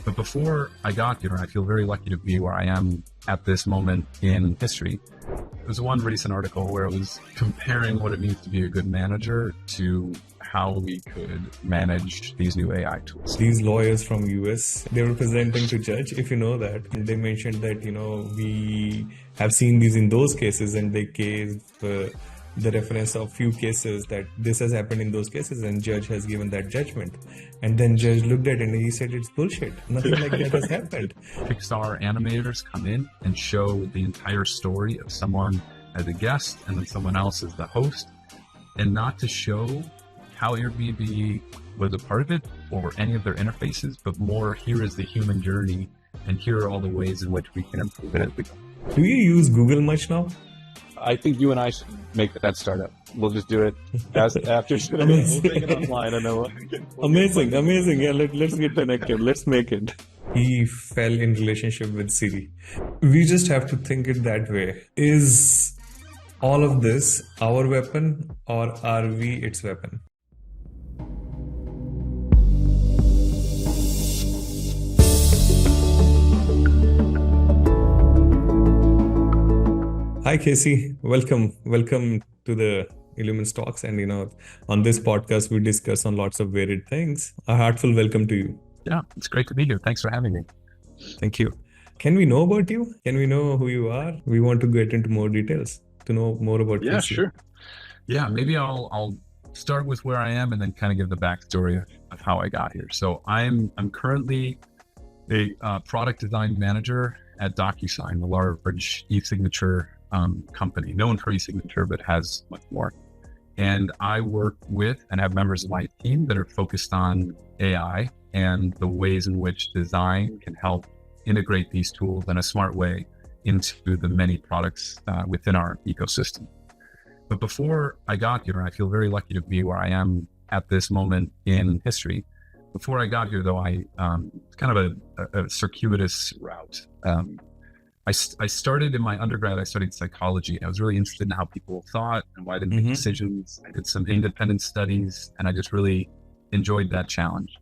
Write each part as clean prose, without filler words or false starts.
But before I got here, I feel very lucky to be where I am at this moment in history. There was one recent article where it was comparing what it means to be a good manager to how we could manage these new AI tools. These lawyers from US, they were presenting to judge, if you know that. And they mentioned that, we have seen these in those cases, and they gave the reference of few cases that this has happened in those cases, and judge has given that judgment. And then judge looked at it and he said, it's bullshit. Nothing like that has happened. Pixar animators come in and show the entire story of someone as a guest and then someone else as the host, and not to show how Airbnb was a part of it or any of their interfaces, but more here is the human journey and here are all the ways in which we can improve it as we go. Do you use Google much now? I think you and I should make that startup. We'll just do it after. We'll take it online. I know. Amazing. Yeah, let's get connected. Let's make it. He fell in relationship with Siri. We just have to think it that way. Is all of this our weapon, or are we its weapon? Hi, Casey. Welcome to the Illumines Talks. And, on this podcast, we discuss on lots of varied things. A heartfelt welcome to you. Yeah, it's great to be here. Thanks for having me. Thank you. Can we know about you? Can we know who you are? We want to get into more details to know more about you. Yeah, sure. Yeah, maybe I'll start with where I am and then kind of give the backstory of how I got here. So I'm currently a product design manager at Docusign, a large e-signature company, known for e-signature, but has much more. And I work with and have members of my team that are focused on AI and the ways in which design can help integrate these tools in a smart way into the many products within our ecosystem. But before I got here, I feel very lucky to be where I am at this moment in history. Before I got here, though, it's kind of a circuitous route. I started in my undergrad, I studied psychology. I was really interested in how people thought and why they make decisions. I did some independent studies, and I just really enjoyed that challenge.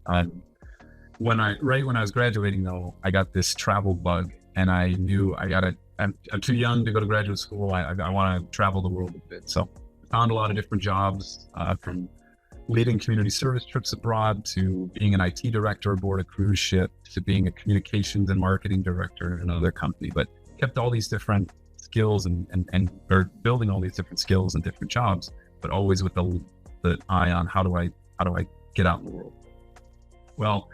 When I was graduating, though, I got this travel bug, and I knew I'm too young to go to graduate school. I want to travel the world a bit. So I found a lot of different jobs, from leading community service trips abroad to being an IT director aboard a cruise ship to being a communications and marketing director in another company, but kept all these different skills and building all these different skills and different jobs, but always with the eye on how do I get out in the world. Well,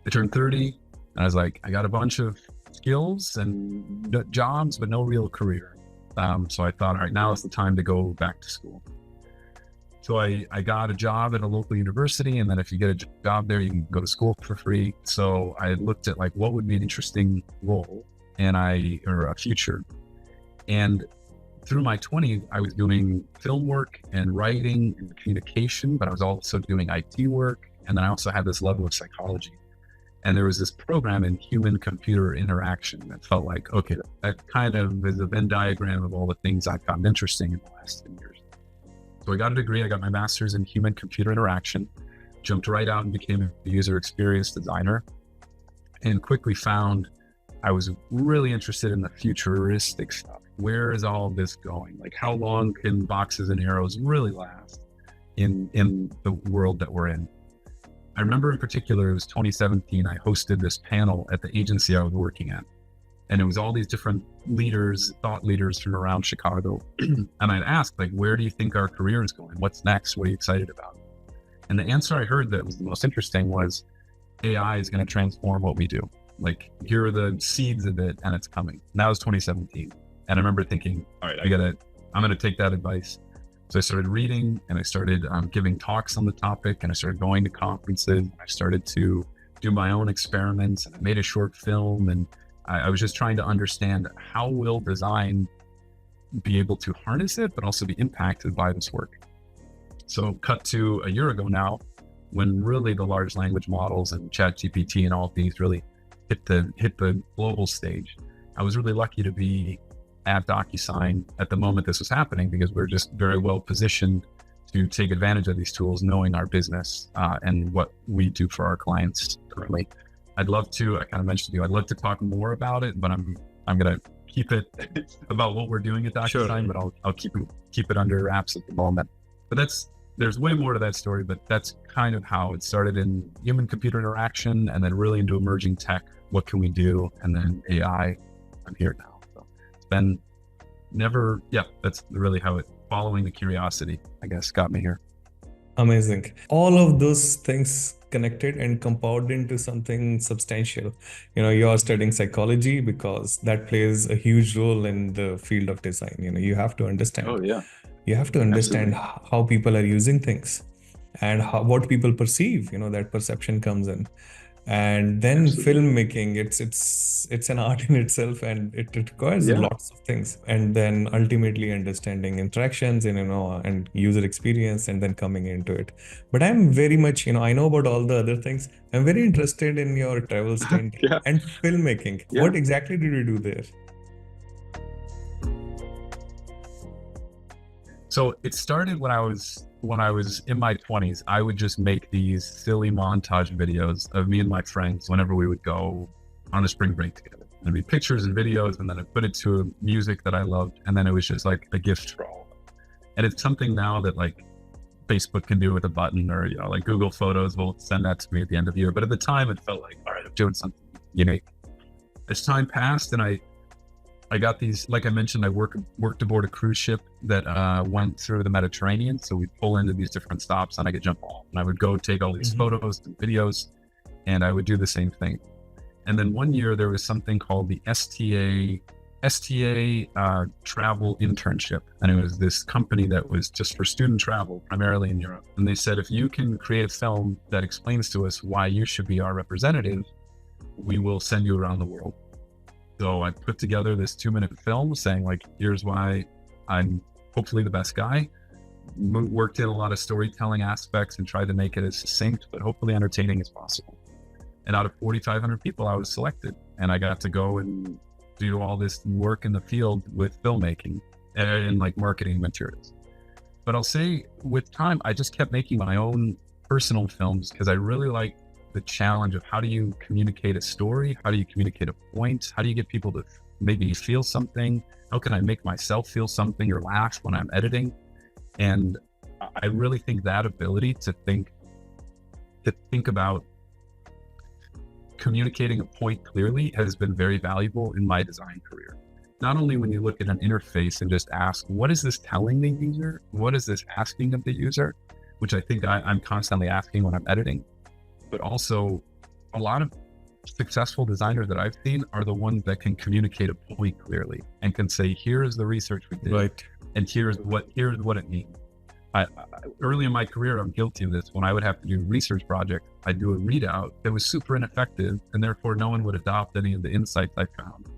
I turned 30 and I was like, I got a bunch of skills and jobs, but no real career. So I thought, all right, now is the time to go back to school. So I got a job at a local university, and then if you get a job there, you can go to school for free. So I looked at what would be an interesting role or a future. And through my 20s, I was doing film work and writing and communication, but I was also doing IT work. And then I also had this level of psychology. And there was this program in human-computer interaction that felt like, okay, that kind of is a Venn diagram of all the things I found interesting in the last 10 years. So I got a degree, I got my master's in human-computer interaction, jumped right out and became a user experience designer, and quickly found I was really interested in the futuristic stuff. Where is all this going? How long can boxes and arrows really last in the world that we're in? I remember in particular, it was 2017, I hosted this panel at the agency I was working at. And it was all these different thought leaders from around Chicago. And I'd ask, where do you think our career is going? What's next? What are you excited about? And the answer I heard that was the most interesting was AI is going to transform what we do. Here are the seeds of it, and it's coming. And that was 2017. And I remember thinking, all right, I'm going to take that advice. So I started reading, and I started giving talks on the topic, and I started going to conferences. I started to do my own experiments, and I made a short film, and I was just trying to understand how will design be able to harness it, but also be impacted by this work. So cut to a year ago now, when really the large language models and ChatGPT and all of these really hit the global stage. I was really lucky to be at Docusign at the moment this was happening, because we're just very well positioned to take advantage of these tools, knowing our business and what we do for our clients currently. I'd love to, I kind of mentioned to you, I'd love to talk more about it, but I'm going to keep it about what we're doing at Docusign, but I'll keep it under wraps at the moment. But there's way more to that story, but that's kind of how it started in human computer interaction and then really into emerging tech. What can we do? And then AI, I'm here now. So it's been that's really how following the curiosity, I guess, got me here. Amazing. All of those things connected and compounded into something substantial. You're studying psychology because that plays a huge role in the field of design. You have to understand. Oh, yeah. You have to understand Absolutely. how people are using things and what people perceive. That perception comes in. And then filmmaking, it's an art in itself, and it requires lots of things. And then ultimately understanding interactions and user experience, and then coming into it. But I'm very much, I know about all the other things. I'm very interested in your travel stint and filmmaking. What exactly did you do there? So it started when I was in my 20s. I would just make these silly montage videos of me and my friends whenever we would go on a spring break together. There'd be pictures and videos, and then I'd put it to music that I loved, and then it was just like a gift for all. And it's something now that like Facebook can do with a button, or like Google Photos will send that to me at the end of the year. But at the time, it felt like, all right, I'm doing something unique. As time passed, and I got these, like I mentioned, I worked aboard a cruise ship that went through the Mediterranean. So we'd pull into these different stops, and I could jump on, and I would go take all these photos and videos, and I would do the same thing. And then one year there was something called the STA travel internship. And it was this company that was just for student travel, primarily in Europe. And they said, if you can create a film that explains to us why you should be our representative, we will send you around the world. So I put together this 2-minute film saying like, here's why I'm hopefully the best guy. Worked in a lot of storytelling aspects and tried to make it as succinct, but hopefully entertaining as possible. And out of 4,500 people, I was selected, and I got to go and do all this work in the field with filmmaking and like marketing materials. But I'll say with time, I just kept making my own personal films because I really like the challenge of how do you communicate a story? How do you communicate a point? How do you get people to maybe feel something? How can I make myself feel something or laugh when I'm editing? And I really think that ability to think about communicating a point clearly has been very valuable in my design career. Not only when you look at an interface and just ask, what is this telling the user? What is this asking of the user? Which I think I'm constantly asking when I'm editing. But also a lot of successful designers that I've seen are the ones that can communicate a point clearly and can say, here's the research we did, right, and here's what it means. Early in my career, I'm guilty of this. When I would have to do research projects, I'd do a readout that was super ineffective, and therefore no one would adopt any of the insights I found.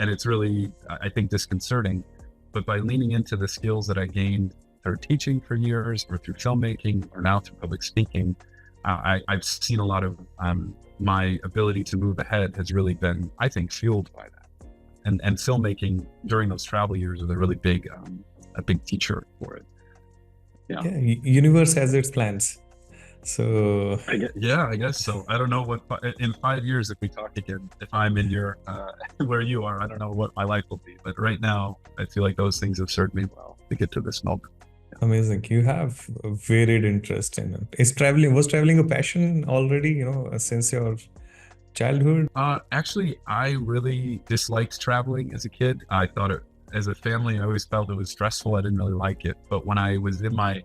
And it's really, I think, disconcerting. But by leaning into the skills that I gained through teaching for years, or through filmmaking, or now through public speaking, I've seen a lot of my ability to move ahead has really been, I think, fueled by that. And filmmaking during those travel years was a really big, a big teacher for it. Yeah, universe has its plans. So I guess so. I don't know what in 5 years, if we talk again, if I'm in your where you are, I don't know what my life will be. But right now, I feel like those things have served me well to get to this moment. Amazing. You have a varied interest in it. Was traveling a passion already, since your childhood? Actually, I really disliked traveling as a kid. I thought as a family, I always felt it was stressful. I didn't really like it. But when I was in my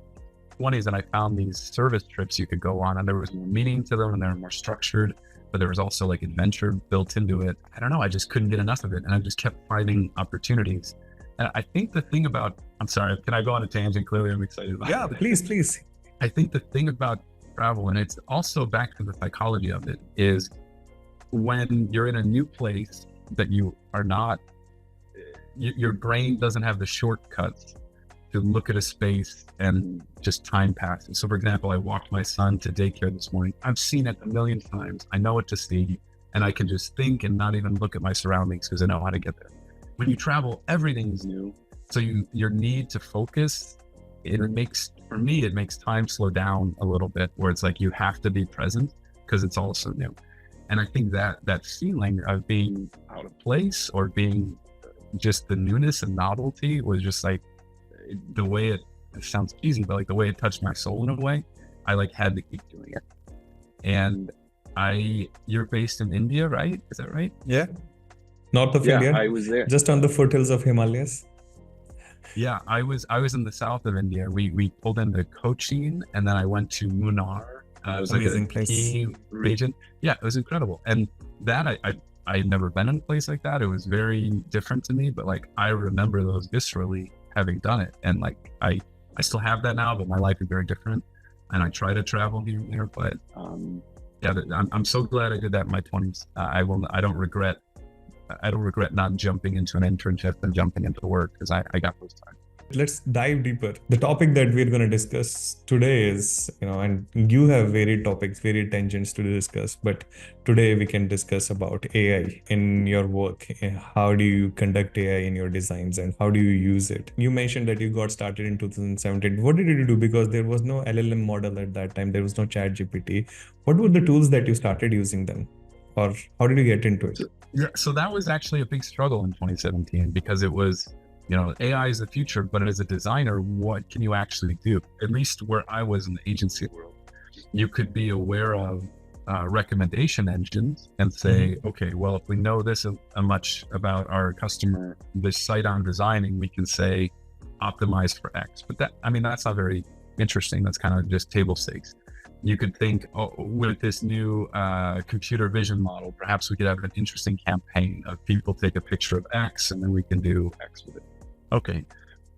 20s and I found these service trips you could go on, and there was more meaning to them and they were more structured, but there was also like adventure built into it. I don't know. I just couldn't get enough of it. And I just kept finding opportunities. And I think the thing about, I'm sorry, can I go on a tangent? Clearly, I'm excited about it. Yeah, please. I think the thing about travel, and it's also back to the psychology of it, is when you're in a new place that you are not, your brain doesn't have the shortcuts to look at a space and just time passes. So for example, I walked my son to daycare this morning. I've seen it a million times. I know what to see, and I can just think and not even look at my surroundings because I know how to get there. When you travel, everything is new. So your need to focus, for me, it makes time slow down a little bit, where it's like you have to be present because it's all so new. And I think that feeling of being out of place or being just the newness and novelty was just like the way it sounds easy, but like the way it touched my soul in a way, I like had to keep doing it. And you're based in India, right? Is that right? Yeah. North of Yeah, India. I was there. Just on the foothills of Himalayas. Yeah, I was in the south of India. We pulled into Cochin, and then I went to Munnar. It was like Amazing a place. tea region. Yeah, it was incredible. And that I had never been in a place like that. It was very different to me, but like I remember those viscerally having done it. And like I still have that now, but my life is very different. And I try to travel here and there, but yeah, I'm so glad I did that in my 20s. I don't regret not jumping into an internship and jumping into work because I got those times. Let's dive deeper. The topic that we're going to discuss today is, and you have varied topics, varied tangents to discuss, but today we can discuss about AI in your work. How do you conduct AI in your designs and how do you use it? You mentioned that you got started in 2017. What did you do? Because there was no LLM model at that time. There was no ChatGPT. What were the tools that you started using then? Or how did you get into it? So that was actually a big struggle in 2017 because it was, AI is the future, but as a designer, what can you actually do? At least where I was in the agency world, you could be aware of recommendation engines and say, okay, well, if we know this much about our customer, this site I'm designing, we can say optimize for X. But that's not very interesting. That's kind of just table stakes. You could think, with this new computer vision model, perhaps we could have an interesting campaign of people take a picture of X and then we can do X with it. Okay.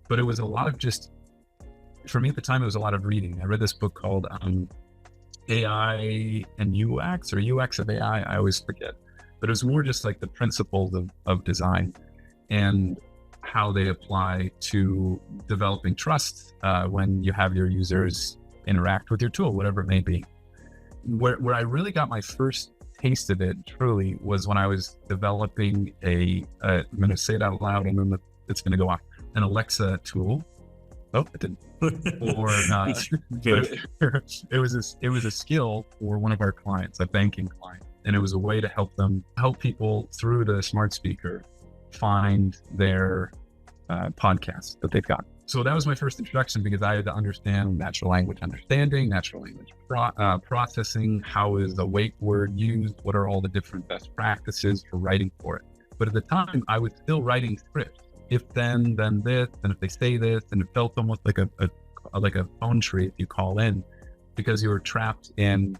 But it was a lot of for me at the time, it was a lot of reading. I read this book called AI and UX or UX of AI. I always forget. But it was more just like the principles of design and how they apply to developing trust when you have your users interact with your tool, whatever it may be. Where I really got my first taste of it truly was when I was developing I'm going to say it out loud and then it's going to go off, an Alexa tool. Oh, it didn't. Or it was a skill for one of our clients, a banking client, and it was a way to help people through the smart speaker find their podcasts that they've got. So that was my first introduction because I had to understand natural language understanding, natural language processing, how is a wake word used, what are all the different best practices for writing for it. But at the time, I was still writing scripts. If then this, and if they say this, and it felt almost like a phone tree if you call in, because you were trapped in,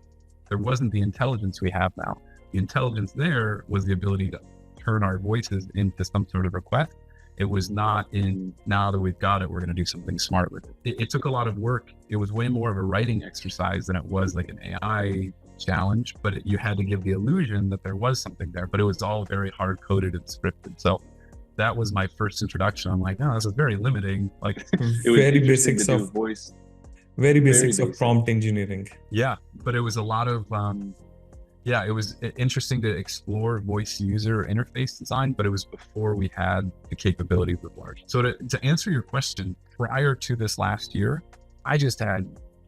there wasn't the intelligence we have now. The intelligence there was the ability to turn our voices into some sort of request. It was not in, now that we've got it, we're going to do something smart with it. It took a lot of work. It was way more of a writing exercise than it was like an AI challenge, but you had to give the illusion that there was something there, but it was all very hard coded and scripted. So that was my first introduction. I'm like, no, this is very limiting. Like it was very basics of voice. Very basics of prompt engineering. Yeah, but it was a lot of, it was interesting to explore voice user interface design, but it was before we had the capability with large. So to answer your question, prior to this last year, I just had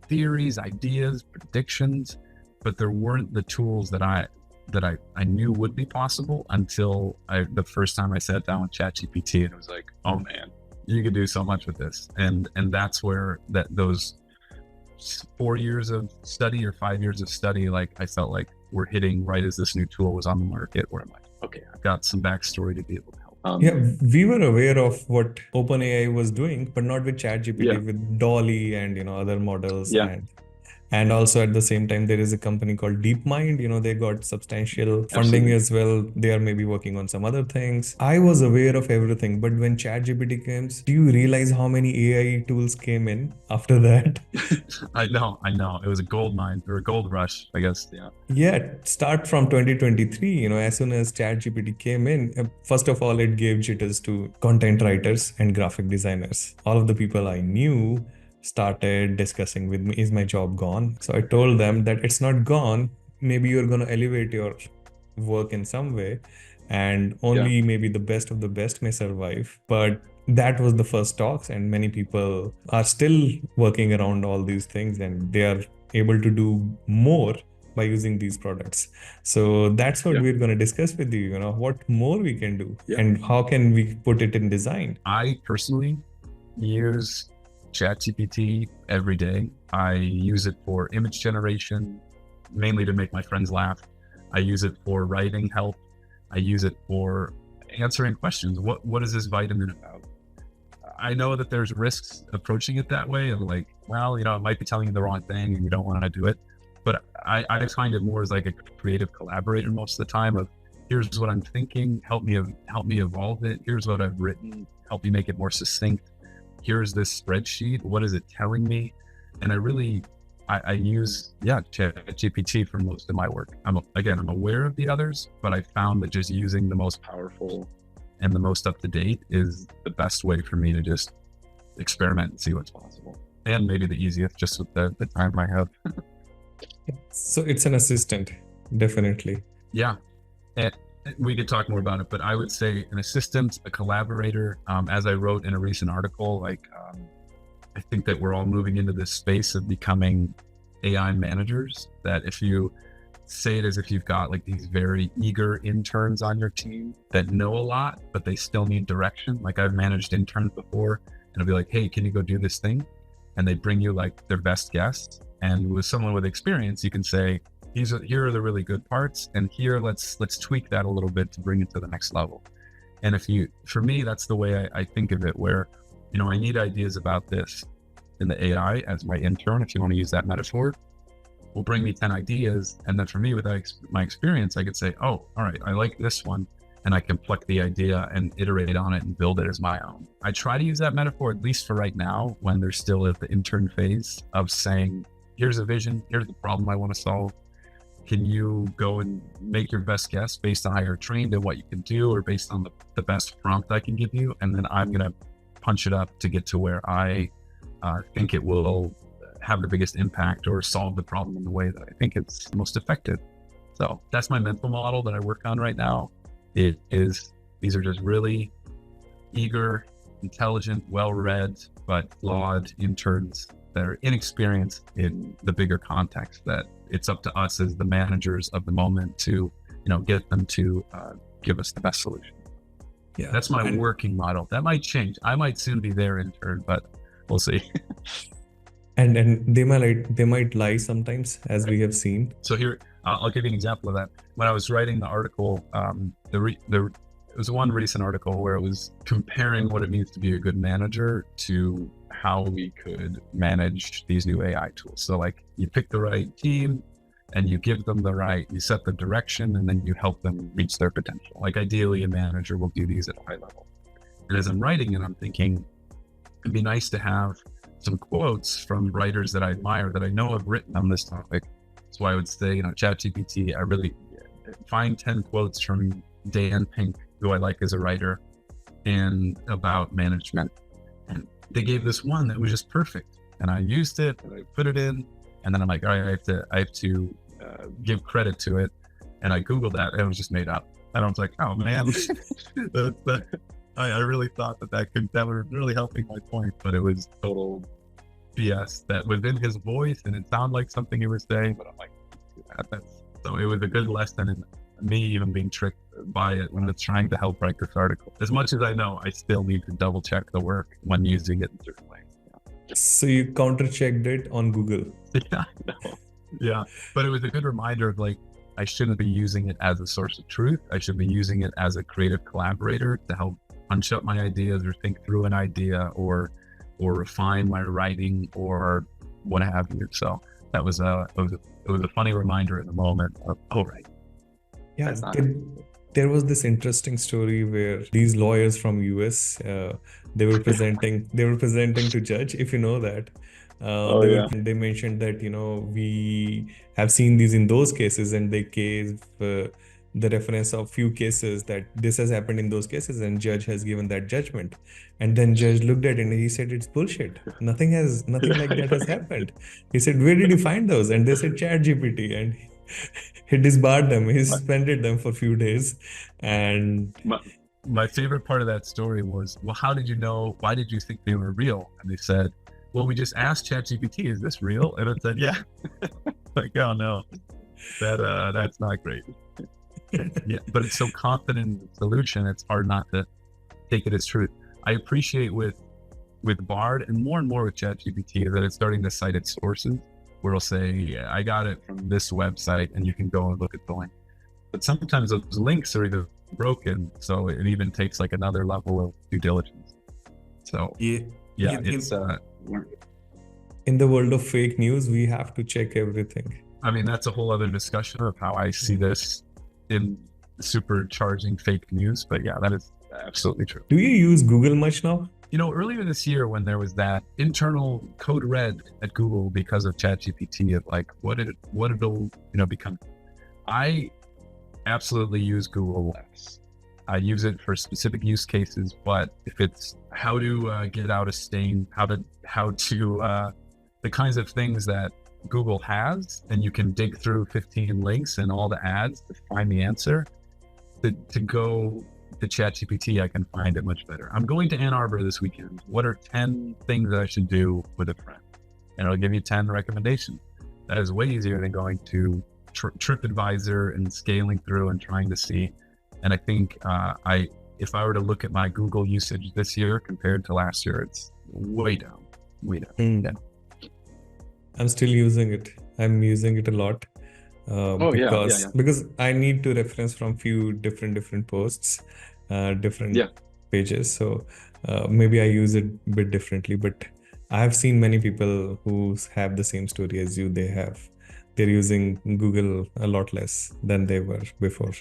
theories, ideas, predictions, but there weren't the tools that I knew would be possible until the first time I sat down with ChatGPT and it was like, oh man, you could do so much with this. And that's where those 4 years of study or 5 years of study, like I felt like we're hitting right as this new tool was on the market, where I'm like, okay, I've got some backstory to be able to help. We were aware of what OpenAI was doing, but not with ChatGPT, with Dolly and other models. And also at the same time, there is a company called DeepMind. They got substantial funding as well. They are maybe working on some other things. I was aware of everything, but when ChatGPT came, do you realize how many AI tools came in after that? I know. It was a gold mine or a gold rush, I guess. Start from 2023, as soon as ChatGPT came in, first of all, it gave jitters to content writers and graphic designers. All of the people I knew started discussing with me, is my job gone? So I told them that it's not gone. Maybe you're going to elevate your work in some way, and only maybe the best of the best may survive. But that was the first talks, and many people are still working around all these things, and they are able to do more by using these products. So that's what we're going to discuss with you, what more we can do and how can we put it in design. I personally use ChatGPT every day. I use it for image generation, mainly to make my friends laugh. I use it for writing help. I use it for answering questions. What is this vitamin about? I know that there's risks approaching it that way, of like, well, it might be telling you the wrong thing and you don't want to do it. But I find it more as like a creative collaborator most of the time, of here's what I'm thinking, help me evolve it. Here's what I've written, help me make it more succinct. Here's this spreadsheet, what is it telling me? And I use ChatGPT for most of my work. I'm aware of the others, but I found that just using the most powerful and the most up to date is the best way for me to just experiment and see what's possible. And maybe the easiest, just with the time I have. So it's an assistant, definitely. Yeah. And we could talk more about it, but I would say an assistant, a collaborator. As I wrote in a recent article, I think that we're all moving into this space of becoming AI managers, that if you say it as if you've got like these very eager interns on your team that know a lot, but they still need direction. Like I've managed interns before, and I'll be like, hey, can you go do this thing? And they bring you like their best guess. And with someone with experience, you can say, here are the really good parts, and here let's tweak that a little bit to bring it to the next level. And for me, that's the way I think of it, where I need ideas about this, and the AI as my intern, if you want to use that metaphor, will bring me 10 ideas. And then for me, with my experience, I could say, oh, all right, I like this one. And I can pluck the idea and iterate on it and build it as my own. I try to use that metaphor, at least for right now, when they're still at the intern phase, of saying, here's a vision, here's the problem I want to solve. Can you go and make your best guess based on how you're trained and what you can do, or based on the best prompt I can give you? And then I'm going to punch it up to get to where I think it will have the biggest impact or solve the problem in the way that I think it's most effective. So that's my mental model that I work on right now. These are just really eager, intelligent, well-read, but flawed interns that are inexperienced in the bigger context, that it's up to us as the managers of the moment to, get them to give us the best solution. Yeah, that's my working model. That might change. I might soon be their intern, but we'll see. And they might lie sometimes, as we have seen. So here, I'll give you an example of that. When I was writing the article, it was one recent article where it was comparing what it means to be a good manager to how we could manage these new AI tools. So like, you pick the right team and you give them you set the direction, and then you help them reach their potential. Like ideally, a manager will do these at a high level. And as I'm writing it, I'm thinking, it'd be nice to have some quotes from writers that I admire, that I know have written on this topic. So I would say, ChatGPT, I really find 10 quotes from Dan Pink, who I like as a writer, and about management. And they gave this one that was just perfect. And I used it, and I put it in, and then I'm like, all right, I have to give credit to it. And I Googled that, and it was just made up. And I was like, oh man, I really thought that was really helping my point, but it was total BS that was in his voice, and it sounded like something he was saying, but I'm like, so it was a good lesson in me even being tricked by it when it's trying to help write this article. As much as I know, I still need to double check the work when using it in certain ways. So you counter checked it on Google. Yeah, I know. Yeah, but it was a good reminder of like, I shouldn't be using it as a source of truth. I should be using it as a creative collaborator to help punch up my ideas, or think through an idea, or refine my writing, or what have you. So that was it was a funny reminder in the moment of, oh right. Yeah, there was this interesting story where these lawyers from US, they were presenting to judge, if you know that. They mentioned that, we have seen these in those cases, and they gave the reference of few cases that this has happened in those cases, and judge has given that judgment. And then judge looked at it and he said, it's bullshit. Nothing like that has happened. He said, where did you find those? And they said, ChatGPT. And he disbarred them. He suspended them for a few days. And my favorite part of that story was, well, how did you know? Why did you think they were real? And they said, well, we just asked ChatGPT, is this real? And it said, yeah. Like, oh no. That's not great. Yeah, but it's so confident in the solution, it's hard not to take it as truth. I appreciate with Bard and more with ChatGPT that it's starting to cite its sources, where it'll say, yeah, I got it from this website, and you can go and look at the link. But sometimes those links are either broken, so it even takes like another level of due diligence. So it's in the world of fake news, we have to check everything. I mean, that's a whole other discussion of how I see this in supercharging fake news. But yeah, that is absolutely true. Do you use Google much now? You know, earlier this year when there was that internal code red at Google because of ChatGPT of like, what it'll become. I absolutely use Google less. I use it for specific use cases, but if it's how to get out a stain, how to the kinds of things that Google has, and you can dig through 15 links and all the ads to find the answer, to go to ChatGPT, I can find it much better. I'm going to Ann Arbor this weekend. What are 10 things that I should do with a friend? And it'll give you 10 recommendations. That is way easier than going to TripAdvisor and scaling through and trying to see. And I think if I were to look at my Google usage this year compared to last year, it's way down. Yeah. I'm still using it. I'm using it a lot. Because I need to reference from few different posts, different pages. So maybe I use it a bit differently, but I have seen many people who have the same story as you. They're using Google a lot less than they were before.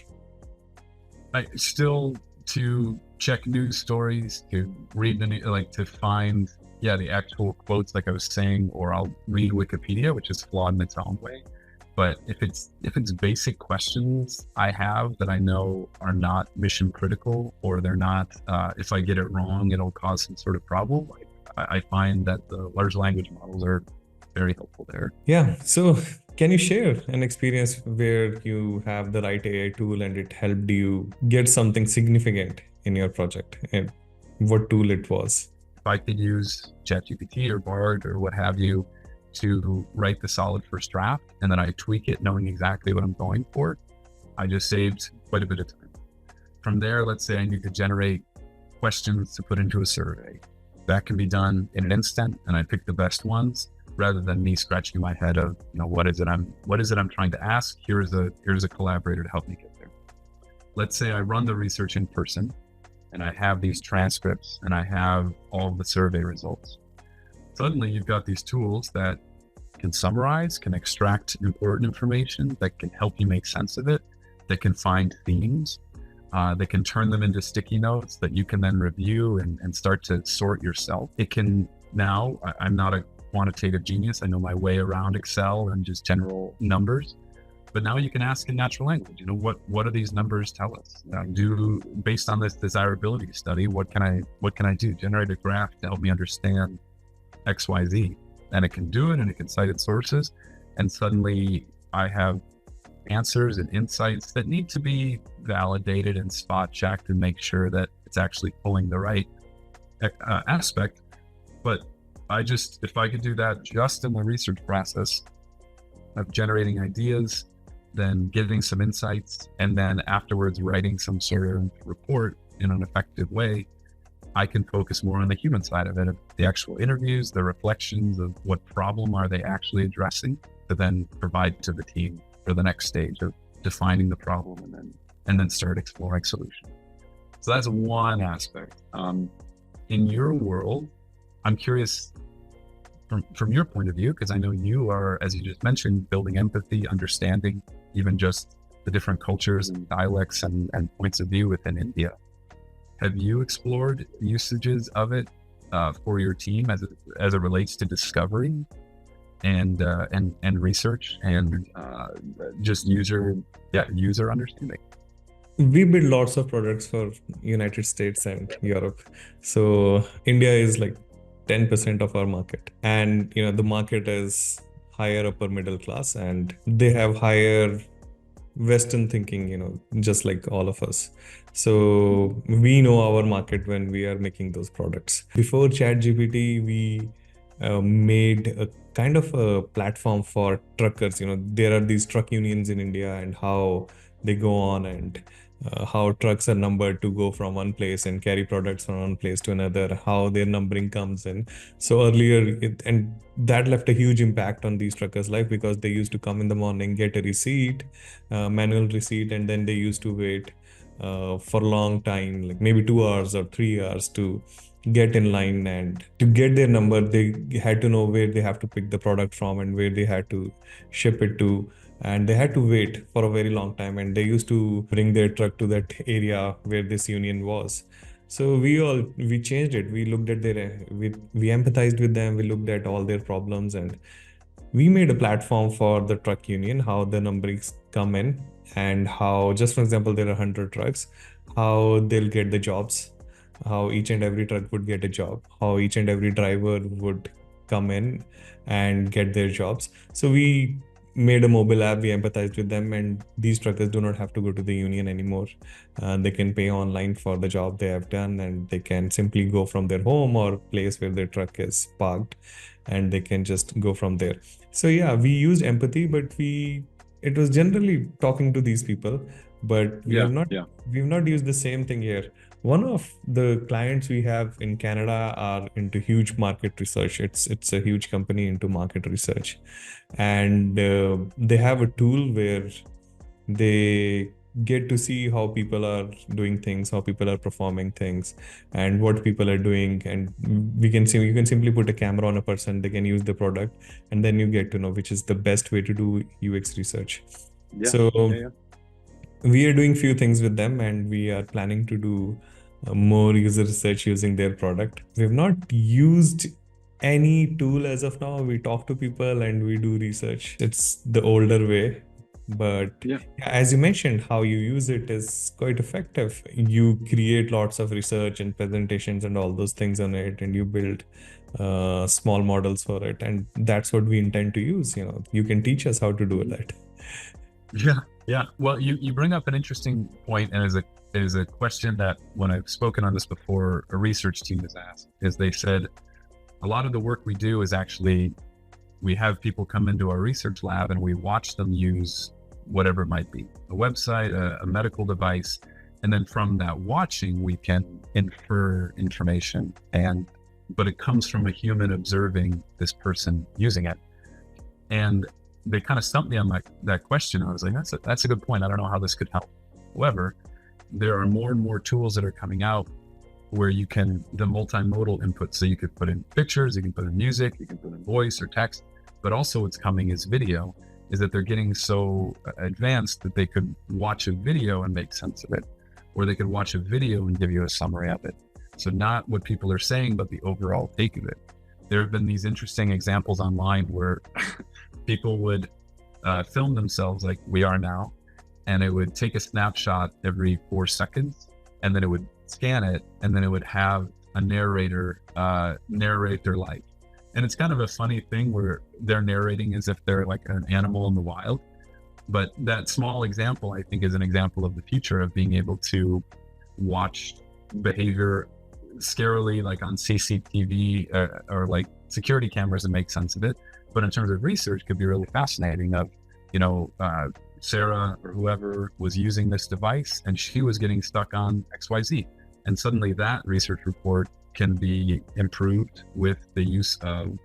I still to check news stories, to read to find the actual quotes, like I was saying, or I'll read Wikipedia, which is flawed in its own way. But if it's basic questions I have that I know are not mission critical, or they're not, if I get it wrong, it'll cause some sort of problem. I find that the large language models are very helpful there. Yeah. So can you share an experience where you have the right AI tool and it helped you get something significant in your project, and what tool it was? If I could use ChatGPT or Bard or what have you to write the solid first draft, and then I tweak it knowing exactly what I'm going for, I just saved quite a bit of time. From there, let's say I need to generate questions to put into a survey. That can be done in an instant, and I pick the best ones rather than me scratching my head of, what is it I'm trying to ask? Here's a collaborator to help me get there. Let's say I run the research in person and I have these transcripts and I have all the survey results. Suddenly you've got these tools that can summarize, can extract important information, that can help you make sense of it, that can find themes, that can turn them into sticky notes that you can then review and start to sort yourself. It can now, I'm not a quantitative genius, I know my way around Excel and just general numbers, but now you can ask in natural language, what do these numbers tell us? Based on this desirability study, what can I do? Generate a graph to help me understand XYZ, and it can do it, and it can cite its sources, and suddenly I have answers and insights that need to be validated and spot checked and make sure that it's actually pulling the right aspect. But if I could do that just in the research process of generating ideas, then getting some insights, and then afterwards writing some sort of report in an effective way, I can focus more on the human side of it, of the actual interviews, the reflections of what problem are they actually addressing, to then provide to the team for the next stage of defining the problem and then start exploring solutions. So that's one aspect. In your world, I'm curious from your point of view, because I know you are, as you just mentioned, building empathy, understanding even just the different cultures and dialects and points of view within India. Have you explored usages of it for your team as it relates to discovery and research and just user understanding? We build lots of products for United States and Europe. So India is like 10% of our market, and the market is higher upper middle class, and they have higher Western thinking, just like all of us. So we know our market when we are making those products. Before ChatGPT, we made a kind of a platform for truckers. There are these truck unions in India, and how they go on, and how trucks are numbered to go from one place and carry products from one place to another, how their numbering comes in. So earlier, and that left a huge impact on these truckers' life, because they used to come in the morning, get a receipt, manual receipt, and then they used to wait for a long time, like maybe 2 hours or 3 hours, to get in line. And to get their number, they had to know where they have to pick the product from and where they had to ship it to, and they had to wait for a very long time, and they used to bring their truck to that area where this union was. So we changed it. We looked at we empathized with them, we looked at all their problems, and we made a platform for the truck union, how the numberings come in, and how, just for example, there are 100 trucks, how they'll get the jobs, how each and every truck would get a job, how each and every driver would come in and get their jobs. So we made a mobile app, we empathized with them, and these truckers do not have to go to the union anymore. They can pay online for the job they have done, and they can simply go from their home or place where their truck is parked, and they can just go from there. So yeah, we used empathy, but it was generally talking to these people, but we've not used the same thing here. One of the clients we have in Canada are into huge market research. It's a huge company into market research, and they have a tool where they get to see how people are doing things, how people are performing things, and what people are doing. And you can simply put a camera on a person, they can use the product, and then you get to know which is the best way to do UX research. We are doing few things with them, and we are planning to do more user research using their product. We've not used any tool as of now. We talk to people and we do research. It's the older way. But as you mentioned, how you use it is quite effective. You create lots of research and presentations and all those things on it, and you build small models for it. And that's what we intend to use. You can teach us how to do that. Yeah. Well, you bring up an interesting point, and is a question that when I've spoken on this before, a research team has asked, is they said a lot of the work we do is actually, we have people come into our research lab and we watch them use whatever it might be, a website, a medical device, and then from that watching, we can infer information, but it comes from a human observing this person using it. And they kind of stumped me on that question. I was like, that's a good point. I don't know how this could help. However, there are more and more tools that are coming out where you can, the multimodal input. So you could put in pictures, you can put in music, you can put in voice or text, but also what's coming is video, is that they're getting so advanced that they could watch a video and make sense of it, or they could watch a video and give you a summary of it. So not what people are saying, but the overall take of it. There have been these interesting examples online where people would film themselves like we are now, and it would take a snapshot every 4 seconds, and then it would scan it, and then it would have a narrator narrate their life. And it's kind of a funny thing where they're narrating as if they're like an animal in the wild. But that small example, I think, is an example of the future of being able to watch behavior scarily, like on CCTV or like security cameras, and make sense of it. But in terms of research, could be really fascinating of, Sarah or whoever was using this device and she was getting stuck on XYZ. And suddenly that research report can be improved with the use of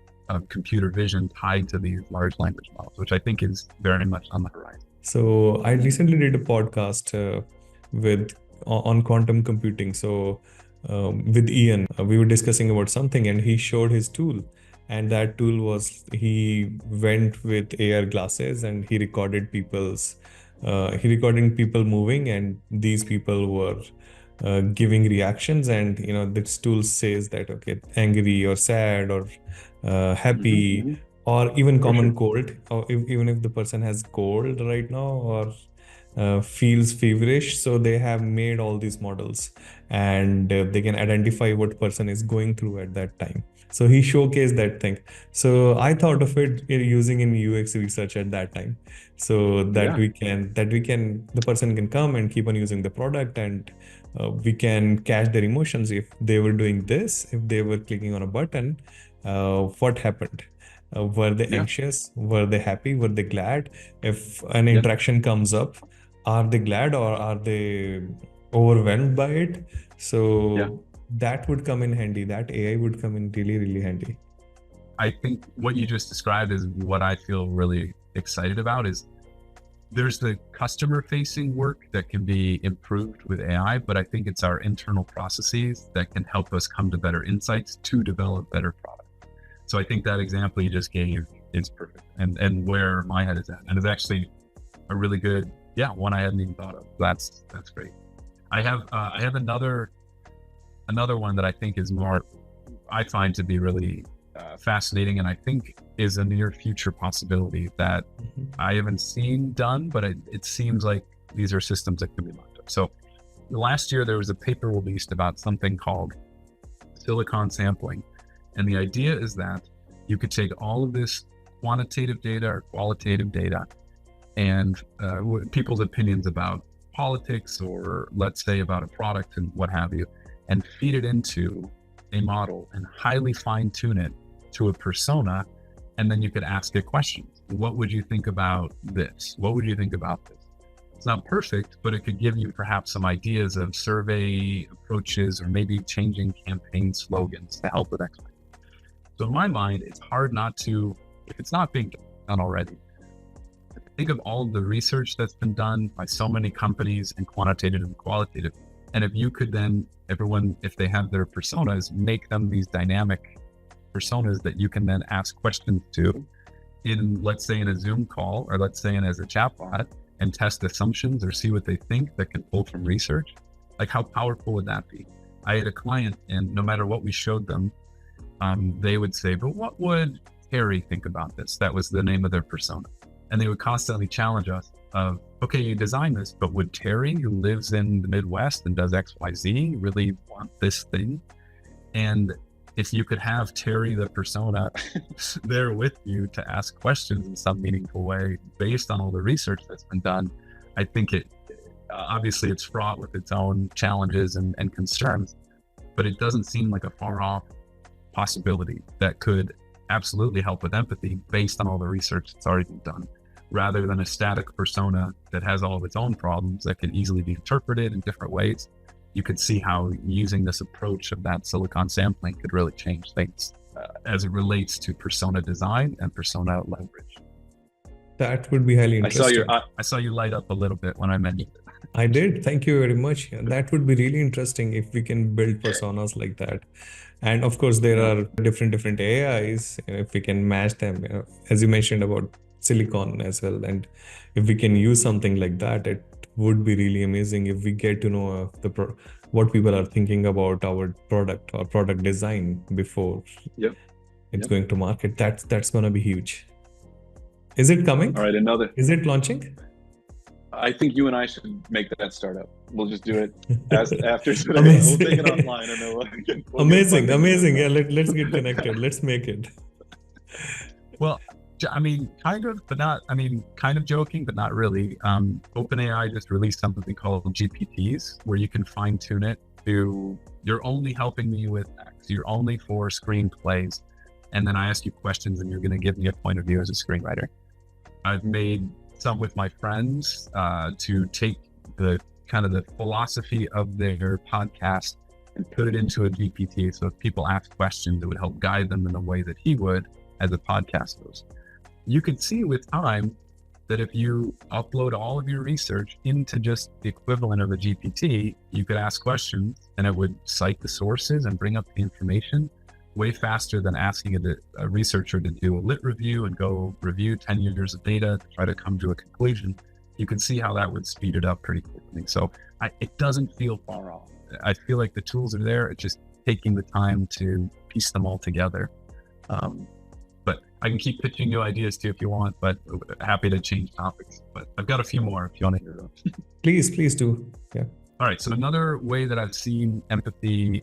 computer vision tied to these large language models, which I think is very much on the horizon. So I recently did a podcast on quantum computing. So with Ian, we were discussing about something, and he showed his tool. And that tool was, he went with AR glasses and he recorded people moving, and these people were giving reactions. And this tool says that, okay, angry or sad or happy, or even common cold, or even if the person has cold right now or feels feverish. So they have made all these models, and they can identify what person is going through at that time. So he showcased that thing. So I thought of it using in UX research at that time, so that the person can come and keep on using the product, and we can catch their emotions. If they were doing this, if they were clicking on a button, what happened. Were they Yeah. anxious? Were they happy? Were they glad? If an Yeah. interaction comes up, are they glad or are they overwhelmed by it? Yeah. So that would come in handy. That AI would come in really, really handy. I think what you just described is what I feel really excited about is there's the customer facing work that can be improved with AI, but I think it's our internal processes that can help us come to better insights to develop better products. So I think that example you just gave is perfect and where my head is at. And it's actually a really good, one I hadn't even thought of. That's great. I have another one that I think is more, I find to be really fascinating, and I think is a near future possibility that I haven't seen done, but it seems like these are systems that can be locked up. So last year there was a paper released about something called silicon sampling. And the idea is that you could take all of this quantitative data or qualitative data and people's opinions about politics or let's say about a product and what have you, and feed it into a model and highly fine tune it to a persona. And then you could ask it questions. What would you think about this? What would you think about this? It's not perfect, but it could give you perhaps some ideas of survey approaches or maybe changing campaign slogans to help with X. So in my mind, it's hard not to, if it's not being done already, think of all of the research that's been done by so many companies and quantitative and qualitative. And if you could then, everyone, if they have their personas, make them these dynamic personas that you can then ask questions to in, let's say in a Zoom call, or let's say in as a chatbot, and test assumptions or see what they think that can pull from research. Like how powerful would that be? I had a client and no matter what we showed them, they would say, but what would Terry think about this? That was the name of their persona. And they would constantly challenge us of, okay, you designed this, but would Terry, who lives in the Midwest and does XYZ, really want this thing? And if you could have Terry, the persona, there with you to ask questions in some meaningful way based on all the research that's been done, I think it, obviously it's fraught with its own challenges and concerns, but it doesn't seem like a far off possibility that could absolutely help with empathy based on all the research that's already been done, rather than a static persona that has all of its own problems that can easily be interpreted in different ways. You could see how using this approach of that silicon sampling could really change things as it relates to persona design and persona leverage. That would be highly interesting. I saw you light up a little bit when I mentioned it. I did. Thank you very much. That would be really interesting if we can build personas like that. And of course, there are different AIs. If we can match them, as you mentioned about silicon as well. And if we can use something like that, it would be really amazing if we get to know what people are thinking about our product or product design before it's going to market. That's going to be huge. Is it coming? All right, Is it launching? I think you and I should make that startup. We'll just do it after today. We'll take it offline and then amazing. Yeah, let's get connected. Let's make it. Well, I mean, kind of joking, but not really. OpenAI just released something called GPTs, where you can fine tune it to, you're only helping me with X, you're only for screenplays. And then I ask you questions and you're going to give me a point of view as a screenwriter. I've made some with my friends to take the kind of the philosophy of their podcast and put it into a GPT. So if people ask questions, it would help guide them in the way that he would as a podcast host. You could see with time that if you upload all of your research into just the equivalent of a GPT, you could ask questions and it would cite the sources and bring up the information way faster than asking a researcher to do a lit review and go review 10 years of data to try to come to a conclusion. You can see how that would speed it up pretty quickly. So it doesn't feel far off. I feel like the tools are there. It's just taking the time to piece them all together. But I can keep pitching you ideas too if you want, but happy to change topics. But I've got a few more if you want to hear them. Please do. Yeah. All right. So another way that I've seen empathy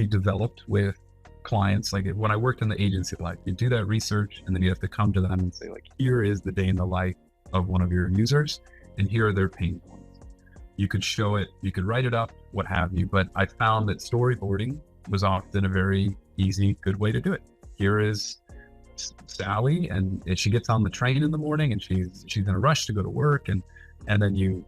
developed with clients, like when I worked in the agency life, you do that research and then you have to come to them and say, like, here is the day in the life of one of your users and here are their pain points. You could show it, you could write it up, what have you, but I found that storyboarding was often a very easy, good way to do it. Here is Sally, and she gets on the train in the morning, and she's in a rush to go to work, and then you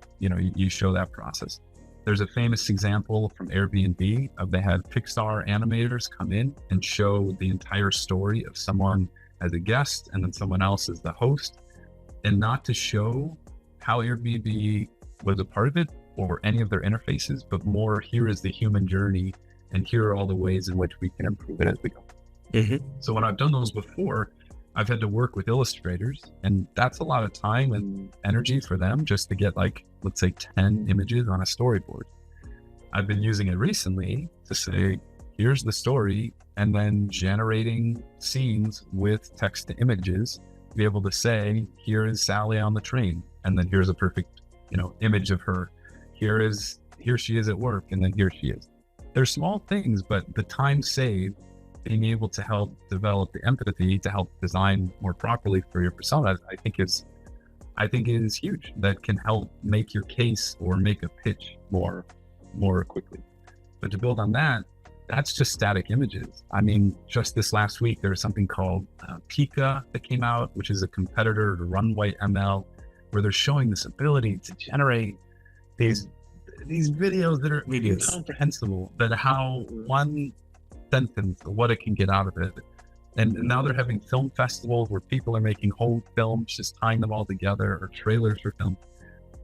show that process. There's a famous example from Airbnb of they had Pixar animators come in and show the entire story of someone as a guest and then someone else as the host, and not to show how Airbnb was a part of it or any of their interfaces, but more, here is the human journey, and here are all the ways in which we can improve it as we go. Mm-hmm. So when I've done those before, I've had to work with illustrators, and that's a lot of time and energy for them just to get, like, let's say 10 images on a storyboard. I've been using it recently to say, here's the story, and then generating scenes with text to images to be able to say, here is Sally on the train, and then here's a perfect, image of her. Here she is at work, and then here she is. They're small things, but the time saved, being able to help develop the empathy to help design more properly for your persona, I think is huge. That can help make your case or make a pitch more quickly. But to build on that, that's just static images. I mean, just this last week, there was something called Pika that came out, which is a competitor to Runway ML, where they're showing this ability to generate these videos that are incomprehensible, but how one sentence, what it can get out of it. And now they're having film festivals where people are making whole films, just tying them all together, or trailers for film.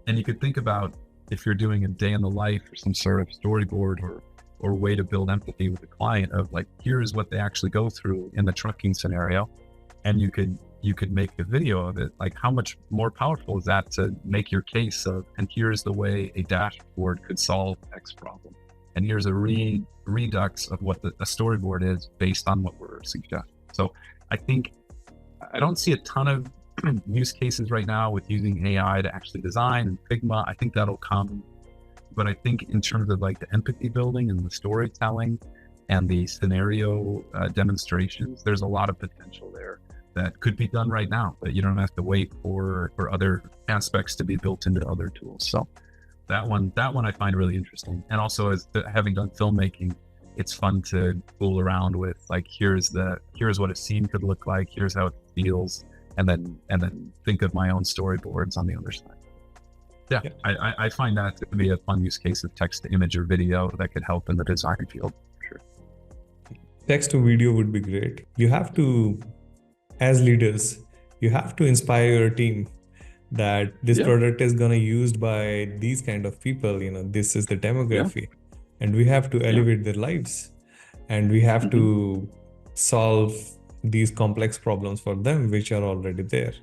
And you could think about, if you're doing a day in the life or some sort of storyboard or way to build empathy with the client of, like, here's what they actually go through in the trucking scenario, and you could make a video of it. Like, how much more powerful is that to make your case of, and here's the way a dashboard could solve X problem, and here's a redux of what a storyboard is based on what we're suggesting. So I think I don't see a ton of use cases right now with using AI to actually design and Figma. I think that'll come, but I think in terms of, like, the empathy building and the storytelling and the scenario demonstrations, there's a lot of potential there that could be done right now, but you don't have to wait for other aspects to be built into other tools. So that one I find really interesting. And also, as having done filmmaking, it's fun to fool around with, like, here's what a scene could look like, here's how it feels, and then think of my own storyboards on the other side. Yeah. I find that to be a fun use case of text to image or video that could help in the design field, for sure. Text to video would be great. You have to, as leaders, you have to inspire your team that this product is going to be used by these kind of people. This is the demography, and we have to elevate their lives, and we have to solve these complex problems for them, which are already there.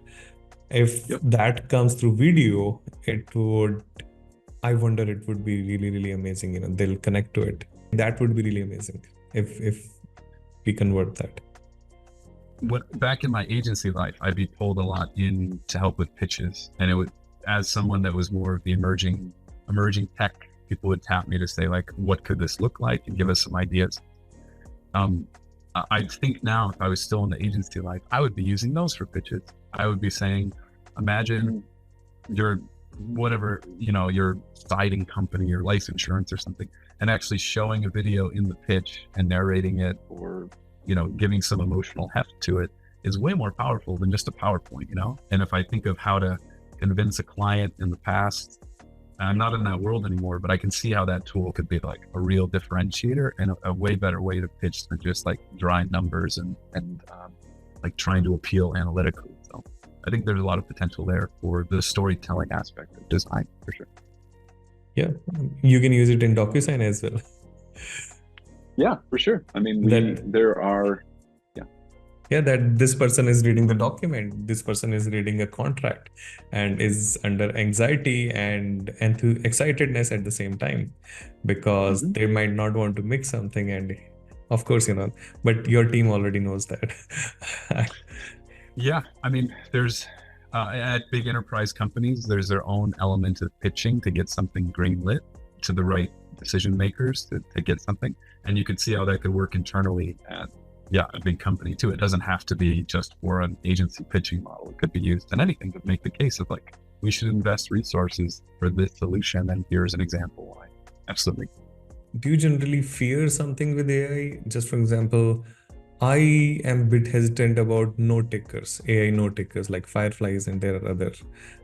If that comes through video, I wonder, it would be really, really amazing. They'll connect to it. That would be really amazing if we convert that. Back in my agency life, I'd be pulled a lot in to help with pitches, and it would, as someone that was more of the emerging tech, people would tap me to say, like, what could this look like, and give us some ideas. I think now, if I was still in the agency life, I would be using those for pitches. I would be saying, imagine your your siding company, your life insurance or something, and actually showing a video in the pitch and narrating it, or giving some emotional heft to it, is way more powerful than just a PowerPoint, And if I think of how to convince a client in the past, I'm not in that world anymore, but I can see how that tool could be like a real differentiator and a way better way to pitch than just like dry numbers and like trying to appeal analytically. So I think there's a lot of potential there for the storytelling aspect of design, for sure. Yeah, you can use it in Docusign as well. Yeah, for sure. I mean, that this person is reading the document, this person is reading a contract and is under anxiety and excitedness at the same time, because they might not want to mix something, and of course, but your team already knows that. Yeah, I mean, there's at big enterprise companies, there's their own element of pitching to get something greenlit to the right decision makers to get something, and you can see how that could work internally at a big company too. It doesn't have to be just for an agency pitching model. It could be used in anything to make the case of like, we should invest resources for this solution, and here's an example why. Absolutely. do you generally fear something with AI? Just for example, I am a bit hesitant about note takers, AI note takers like Fireflies, and there are other.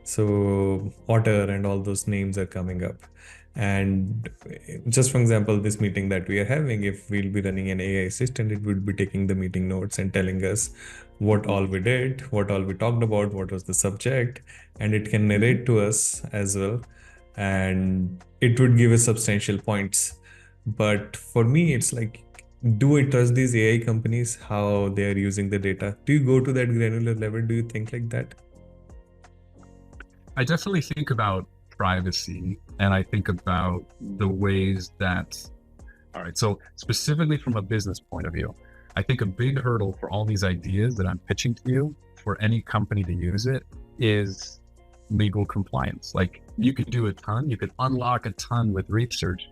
So Otter and all those names are coming up. And just for example, this meeting that we are having, if we'll be running an AI assistant, it would be taking the meeting notes and telling us what all we did, what all we talked about, what was the subject, and it can narrate to us as well. And it would give us substantial points. But for me, it's like, do I trust these AI companies, how they are using the data? Do you go to that granular level? Do you think like that? I definitely think about privacy, and I think about the ways that, all right, so specifically from a business point of view, I think a big hurdle for all these ideas that I'm pitching to you for any company to use it is legal compliance. Like, you could do a ton, you could unlock a ton with research,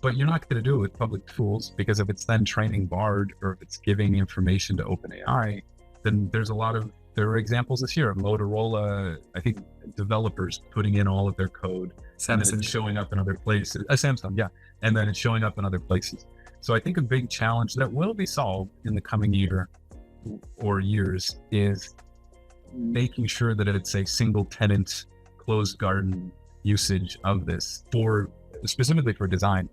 but you're not going to do it with public tools, because if it's then training Bard or if it's giving information to OpenAI, then there are examples this year of Motorola, I think, developers putting in all of their code and then it's showing up in other places. Samsung, yeah. And then it's showing up in other places. So I think a big challenge that will be solved in the coming year or years is making sure that it's a single tenant, closed garden usage of this, for specifically for design,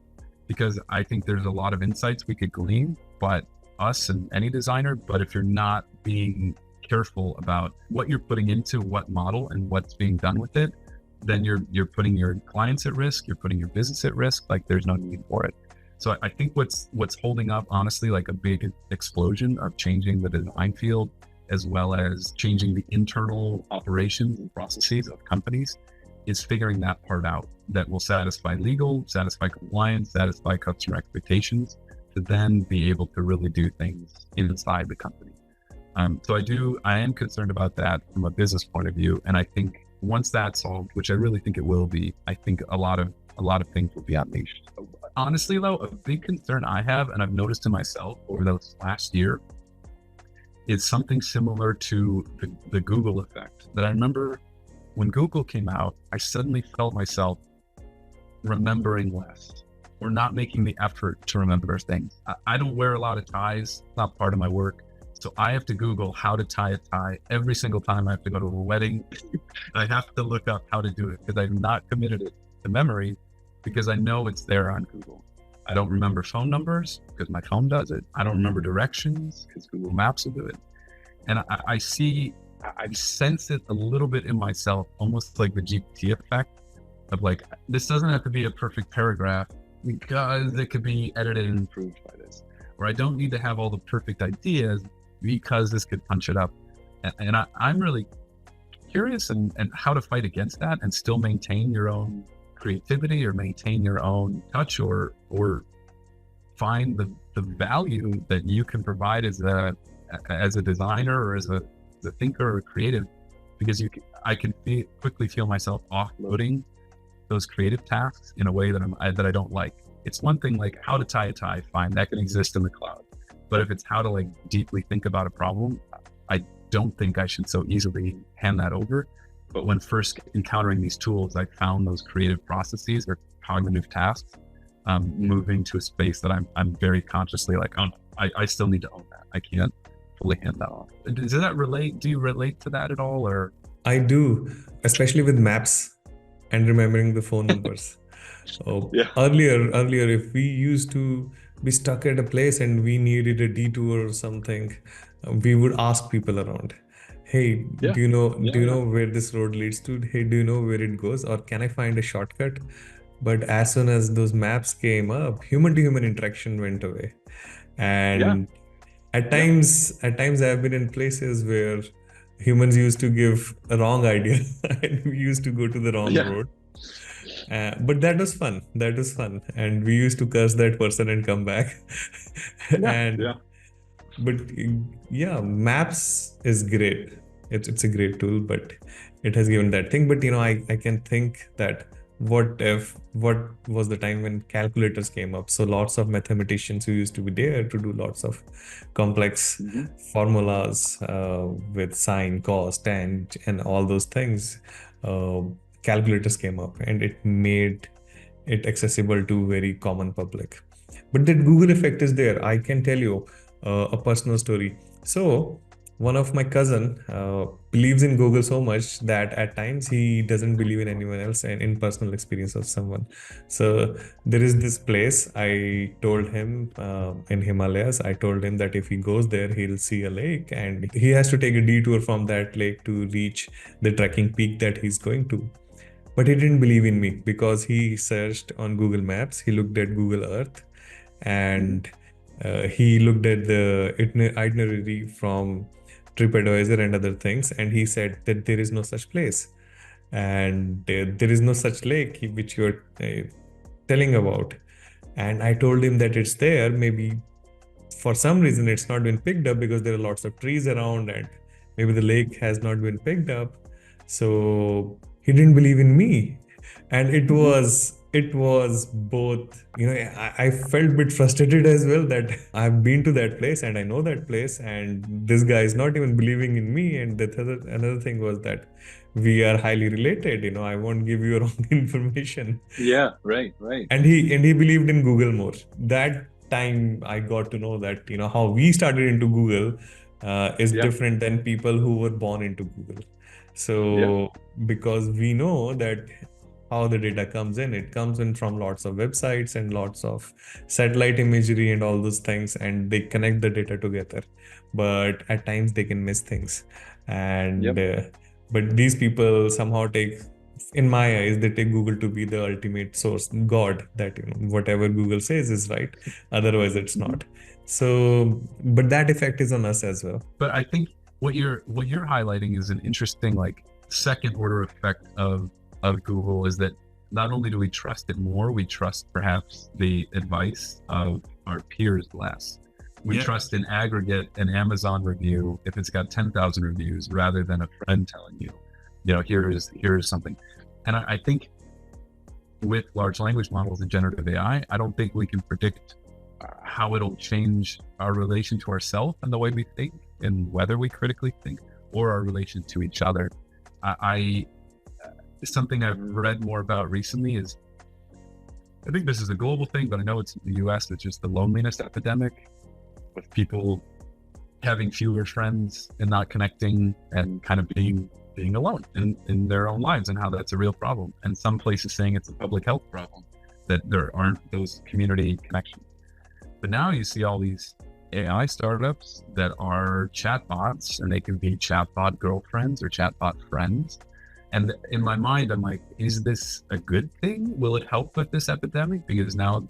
because I think there's a lot of insights we could glean, but us and any designer, but if you're not being careful about what you're putting into what model and what's being done with it, then you're putting your clients at risk, you're putting your business at risk. Like, there's no need for it. So I think what's holding up, honestly, like a big explosion of changing the design field, as well as changing the internal operations and processes of companies, is figuring that part out that will satisfy legal, satisfy compliance, satisfy customer expectations, to then be able to really do things inside the company. So I am concerned about that from a business point of view. And I think once that's solved, which I really think it will be, I think a lot of things will be unleashed. Honestly though, a big concern I have, and I've noticed in myself over the last year, is something similar to the Google effect. That I remember when Google came out, I suddenly felt myself remembering less, or not making the effort to remember things. I don't wear a lot of ties, it's not part of my work. So I have to Google how to tie a tie every single time I have to go to a wedding. I have to look up how to do it, because I've not committed it to memory, because I know it's there on Google. I don't remember phone numbers because my phone does it. I don't remember directions because Google Maps will do it. And I sense it a little bit in myself, almost like the GPT effect of like, this doesn't have to be a perfect paragraph because it could be edited and improved by this. Or I don't need to have all the perfect ideas because this could punch it up. And I'm really curious and how to fight against that and still maintain your own creativity, or maintain your own touch, or find the value that you can provide as a designer, or as a thinker or creative, because I can quickly feel myself offloading those creative tasks in a way that I don't like. It's one thing, like how to tie a tie, fine, that can exist in the cloud. But if it's how to like deeply think about a problem, I don't think I should so easily hand that over. But when first encountering these tools, I found those creative processes or cognitive tasks moving to a space that I'm very consciously like, oh, I still need to own that. I can't fully hand that off. Does that relate? Do you relate to that at all? Or I do, especially with maps and remembering the phone numbers. So Yeah. earlier, if we used to be stuck at a place and we needed a detour or something, we would ask people around, hey, Yeah. do you know Yeah. where this road leads to? Hey, do you know where it goes? Or can I find a shortcut? But as soon as those maps came up, human to human interaction went away. Yeah. And at times I've been in places where humans used to give a wrong idea and we used to go to the wrong Yeah. road. But that was fun. And we used to curse that person and come back. Yeah. And Yeah. but yeah, maps is great. It's a great tool, but it has given that thing. But I can think that what was the time when calculators came up? So lots of mathematicians who used to be there to do lots of complex formulas with sine, cos, tangent, and all those things. Calculators came up, and it made it accessible to very common public. But that Google effect is there. I can tell you a personal story. So one of my cousin believes in Google so much that at times he doesn't believe in anyone else and in personal experience of someone. So there is this place. I told him in Himalayas. I told him that if he goes there, he'll see a lake, and he has to take a detour from that lake to reach the trekking peak that he's going to. But he didn't believe in me because he searched on Google Maps. He looked at Google Earth, and he looked at the itinerary from TripAdvisor and other things, and he said that there is no such place, and there is no such lake which you're telling about. And I told him that it's there. Maybe for some reason it's not been picked up because there are lots of trees around, and maybe the lake has not been picked up. So he didn't believe in me, and it was both, I felt a bit frustrated as well that I've been to that place and I know that place, and this guy is not even believing in me. And another thing was that we are highly related, I won't give you wrong information. Yeah, right. And he believed in Google more. That time I got to know that how we started into Google is different than people who were born into Google. So because we know that how the data comes in, it comes in from lots of websites and lots of satellite imagery and all those things, and they connect the data together. But at times they can miss things, and but these people somehow take, in my eyes, they take Google to be the ultimate source, God, that whatever Google says is right, otherwise it's not. So, but that effect is on us as well. But I think what you're highlighting is an interesting second order effect of Google, is that not only do we trust it more, we trust perhaps the advice of our peers less. We trust in aggregate an Amazon review if it's got 10,000 reviews rather than a friend telling you, here is something. And I think with large language models and generative AI, I don't think we can predict how it'll change our relation to ourselves and the way we think and whether we critically think, or our relation to each other. Something I've read more about recently is, I think this is a global thing, but I know it's in the US, it's just the loneliness epidemic, with people having fewer friends and not connecting and kind of being alone in their own lives, and how that's a real problem. And some places saying it's a public health problem, that there aren't those community connections. But now you see all these AI startups that are chatbots, and they can be chatbot girlfriends or chatbot friends. And in my mind, I'm like, is this a good thing? Will it help with this epidemic? Because now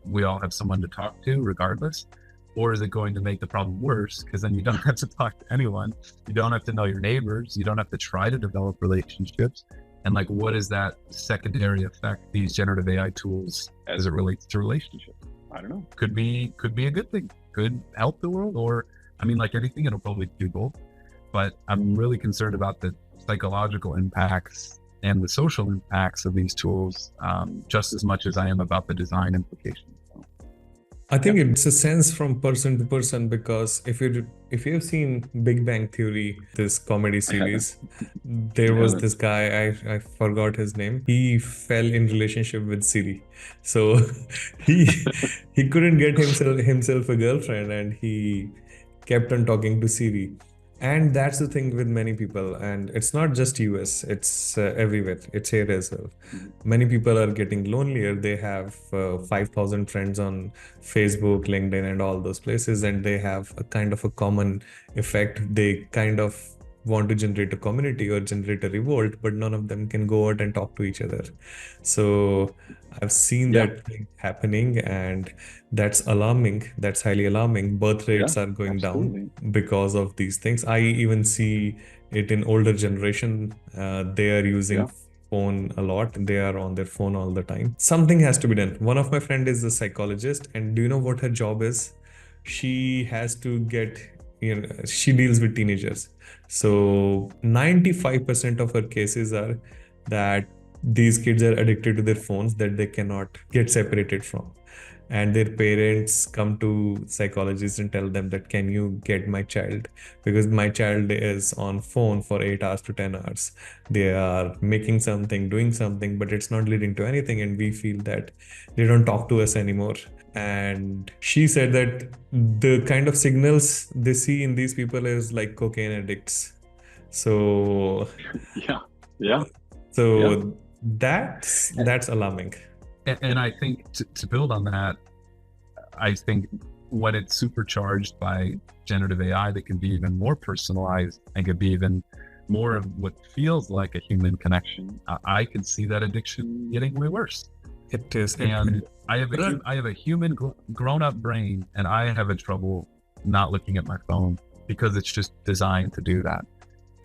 we all have someone to talk to regardless. Or is it going to make the problem worse? Because then you don't have to talk to anyone. You don't have to know your neighbors. You don't have to try to develop relationships. And what is that secondary effect, these generative AI tools, as it relates to relationships? I don't know. Could be a good thing. Could help the world, or like anything, it'll probably do both. But I'm really concerned about the psychological impacts and the social impacts of these tools, just as much as I am about the design implications. I think it's a sense from person to person, because if you've seen Big Bang Theory, this comedy series, there was this guy, I forgot his name. He fell in relationship with Siri, so he couldn't get himself a girlfriend, and he kept on talking to Siri. And that's the thing with many people, and it's not just US, it's everywhere. It's here as well. Many people are getting lonelier. They have 5,000 friends on Facebook, LinkedIn, and all those places, and they have a kind of a common effect. They kind of want to generate a community or generate a revolt, but none of them can go out and talk to each other. So I've seen that thing happening, and that's alarming. That's highly alarming. Birth rates are going down because of these things. I even see it in older generation. They are using phone a lot. They are on their phone all the time. Something has to be done. One of my friend is a psychologist, and do you know what her job is? She has to get, she deals with teenagers. So 95% of her cases are that these kids are addicted to their phones that they cannot get separated from. And their parents come to psychologists and tell them that, can you get my child, because my child is on phone for 8 hours to 10 hours. They are making something, doing something, but it's not leading to anything, and we feel that they don't talk to us anymore. And she said that the kind of signals they see in these people is like cocaine addicts. So Yeah. that's alarming. And I think to build on that, I think when it's supercharged by generative AI, that can be even more personalized and could be even more of what feels like a human connection. I could see that addiction getting way worse. It is. And I have a human grown-up brain, and I have a trouble not looking at my phone because it's just designed to do that.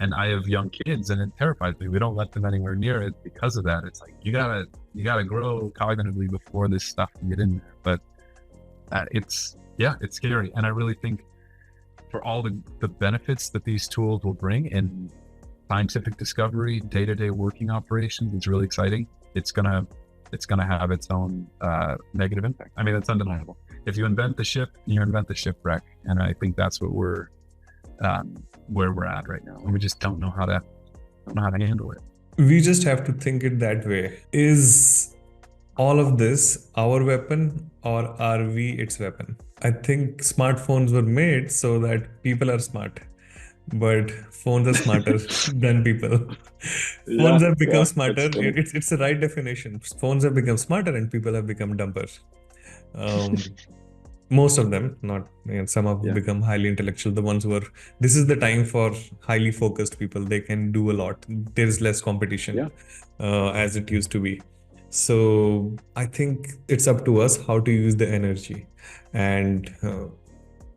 And I have young kids, and it terrifies me. We don't let them anywhere near it because of that. It's like you gotta grow cognitively before this stuff can get in there. But it's scary. And I really think for all the benefits that these tools will bring in scientific discovery, day-to-day working operations, it's really exciting. It's gonna have its own negative impact. I mean, it's undeniable. If you invent the ship, you invent the shipwreck. And I think that's what where we're at right now. And we just don't know how to handle it. We just have to think it that way. Is all of this our weapon, or are we its weapon? I think smartphones were made so that people are smart, but phones are smarter than people. Phones have become smarter. It's the right definition. Phones have become smarter and people have become dumber. Most of them, not, some have become highly intellectual. The ones who are, this is the time for highly focused people. They can do a lot. There's less competition as it used to be. So I think it's up to us how to use the energy. And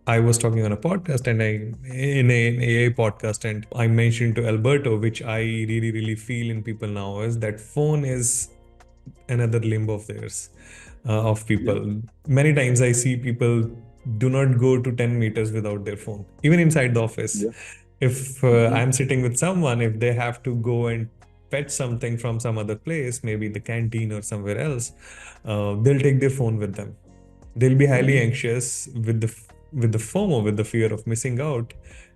I was talking on a podcast, and in an AI podcast, and I mentioned to Alberto, which I really, really feel in people now, is that phone is another limb of theirs. Of people. Many times I see people do not go to 10 meters without their phone, even inside the office. If I'm sitting with someone, if they have to go and fetch something from some other place, maybe the canteen or somewhere else, they'll take their phone with them. They'll be highly anxious with the FOMO, with the fear of missing out,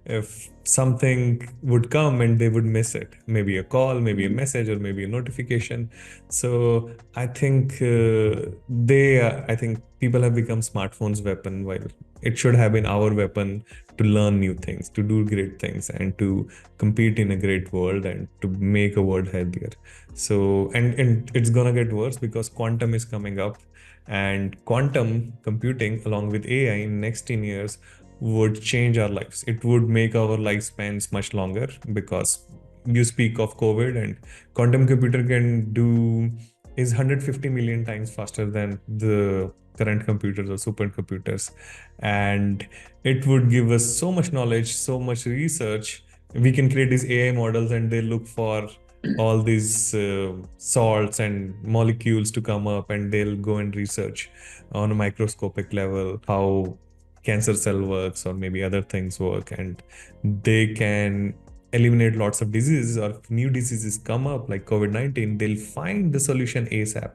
if something would come and they would miss it, maybe a call, maybe a message, or maybe a notification. So I think I think people have become smartphones' weapon, while it should have been our weapon to learn new things, to do great things, and to compete in a great world, and to make a world healthier. So and it's gonna get worse because quantum is coming up, and quantum computing along with AI in next 10 years would change our lives. It would make our lifespans much longer, because you speak of COVID, and quantum computer is 150 million times faster than the current computers or supercomputers. And it would give us so much knowledge, so much research. We can create these AI models, and they look for all these salts and molecules to come up, and they'll go and research on a microscopic level how cancer cell works, or maybe other things work, and they can eliminate lots of diseases. Or if new diseases come up like COVID-19, they'll find the solution ASAP.